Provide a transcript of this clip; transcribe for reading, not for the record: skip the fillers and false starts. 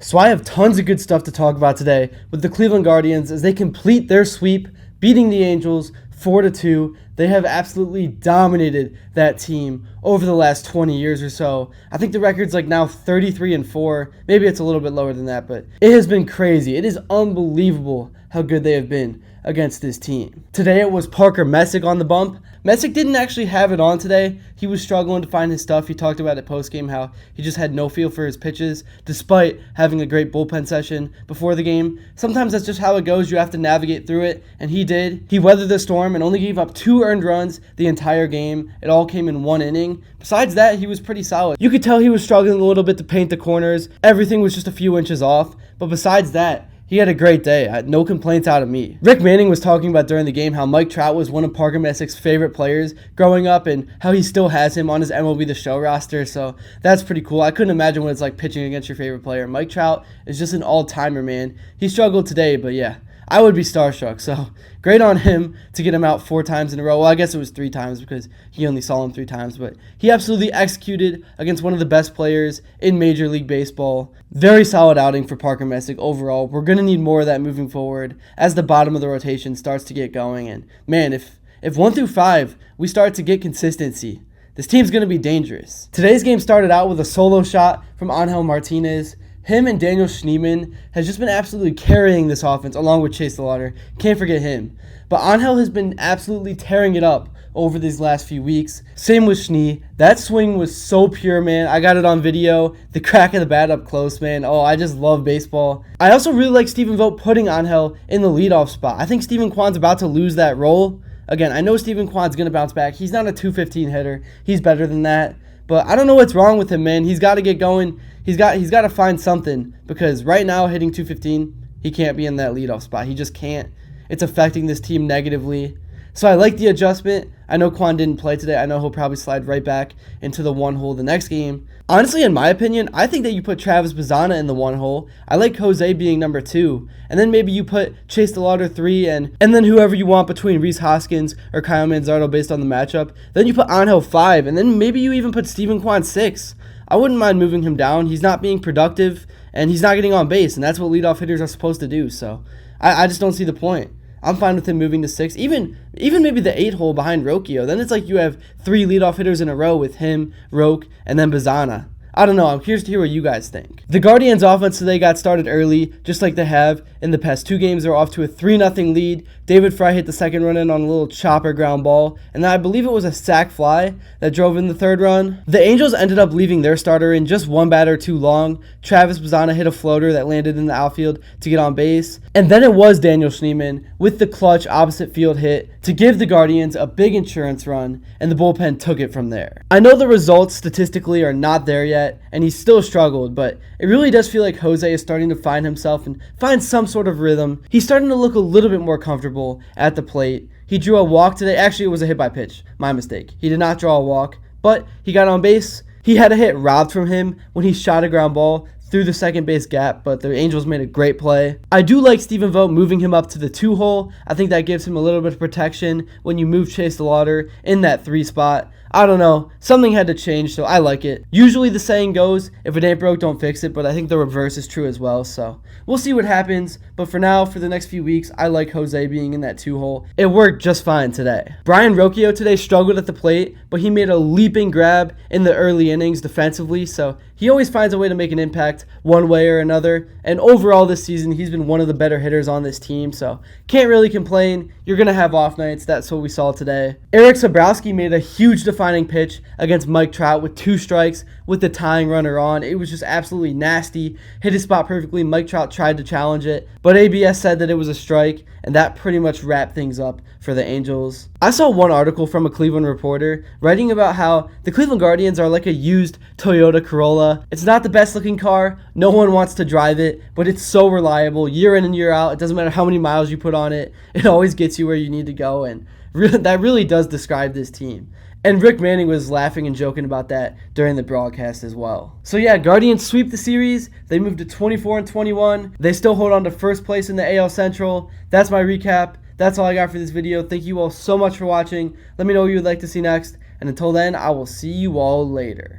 So I have tons of good stuff to talk about today with the Cleveland Guardians as they complete their sweep, beating the Angels 4-2. They have absolutely dominated that team over the last 20 years or so. I think the record's like now 33-4. Maybe it's a little bit lower than that, but it has been crazy. It is unbelievable how good they have been against this team. Today it was Parker Messick on the bump. Messick didn't actually have it on today. He was struggling to find his stuff. He talked about it post-game how he just had no feel for his pitches despite having a great bullpen session before the game. Sometimes that's just how it goes. You have to navigate through it, and he did. He weathered the storm and only gave up 2 earned runs the entire game. It all came in 1 inning. Besides that, he was pretty solid. You could tell he was struggling a little bit to paint the corners. Everything was just a few inches off, but besides that, he had a great day. No complaints out of me. Rick Manning was talking about during the game how Mike Trout was one of Parker Messick's favorite players growing up and how he still has him on his MLB The Show roster, so that's pretty cool. I couldn't imagine what it's like pitching against your favorite player. Mike Trout is just an all-timer, man. He struggled today, but yeah, I would be starstruck, so great on him to get him out 4 times in a row. Well, I guess it was 3 times because he only saw him 3 times, but he absolutely executed against one of the best players in Major League Baseball. Very solid outing for Parker Messick overall. We're going to need more of that moving forward as the bottom of the rotation starts to get going. And man, if 1 through 5 we start to get consistency, this team's going to be dangerous. Today's game started out with a solo shot from Angel Martinez. Him and Daniel Schneemann has just been absolutely carrying this offense along with Chase DeLauder. Can't forget him. But Angel has been absolutely tearing it up over these last few weeks. Same with Schnee. That swing was so pure, man. I got it on video. The crack of the bat up close, man. Oh, I just love baseball. I also really like Stephen Vogt putting Angel in the leadoff spot. I think Stephen Kwan's about to lose that role. Again, I know Stephen Kwan's going to bounce back. He's not a 215 hitter. He's better than that. But I don't know what's wrong with him, man. He's got to get going. He's got to find something because right now hitting 215, he can't be in that leadoff spot. He just can't. It's affecting this team negatively. So I like the adjustment. I know Kwan didn't play today. I know he'll probably slide right back into the 1 hole the next game. Honestly, in my opinion, I think that you put Travis Bazzana in the 1 hole. I like Jose being number 2. And then maybe you put Chase DeLauder 3 and then whoever you want between Rhys Hoskins or Kyle Manzardo based on the matchup. Then you put Angel 5 and then maybe you even put Stephen Kwan 6. I wouldn't mind moving him down. He's not being productive and he's not getting on base, and that's what leadoff hitters are supposed to do. So I just don't see the point. I'm fine with him moving to 6, even maybe the 8 hole behind Rocchio. Then it's like you have 3 leadoff hitters in a row with him, Roque, and then Bazzana. I don't know. I'm curious to hear what you guys think. The Guardians' offense today got started early, just like they have in the past 2 games. They're off to a 3-0 lead. David Fry hit the second run in on a little chopper ground ball, and then I believe it was a sac fly that drove in the 3rd run. The Angels ended up leaving their starter in just 1 batter too long. Travis Bazzana hit a floater that landed in the outfield to get on base. And then it was Daniel Schneemann with the clutch opposite field hit to give the Guardians a big insurance run, and the bullpen took it from there. I know the results statistically are not there yet, and he still struggled, but it really does feel like Jose is starting to find himself and find some sort of rhythm. He's starting to look a little bit more comfortable at the plate. He drew a walk today. Actually, it was a hit by pitch. My mistake. He did not draw a walk, but he got on base. He had a hit robbed from him when he shot a ground ball through the second base gap, but the Angels made a great play. I do like Stephen Vogt moving him up to the 2 hole. I think that gives him a little bit of protection when you move Chase DeLauder in that 3 spot. I don't know. Something had to change, so I like it. Usually the saying goes, if it ain't broke, don't fix it, but I think the reverse is true as well, so we'll see what happens. But for now, for the next few weeks, I like Jose being in that 2 hole. It worked just fine today. Brian Rocchio today struggled at the plate, but he made a leaping grab in the early innings defensively, so he always finds a way to make an impact one way or another. And overall this season, he's been one of the better hitters on this team, so can't really complain. You're going to have off nights. That's what we saw today. Eric Sabrowski made a huge defining pitch against Mike Trout with 2 strikes with the tying runner on. It was just absolutely nasty. Hit his spot perfectly. Mike Trout tried to challenge it, but ABS said that it was a strike, and that pretty much wrapped things up for the Angels. I saw one article from a Cleveland reporter writing about how the Cleveland Guardians are like a used Toyota Corolla. It's not the best looking car. No one wants to drive it, but it's so reliable year in and year out. It doesn't matter how many miles you put on it. It always gets you where you need to go, and that really does describe this team. And Rick Manning was laughing and joking about that during the broadcast as well. So yeah, Guardians sweep the series. They moved to 24-21. They still hold on to first place in the AL Central. That's my recap. That's all I got for this video. Thank you all so much for watching. Let me know what you would like to see next. And until then, I will see you all later.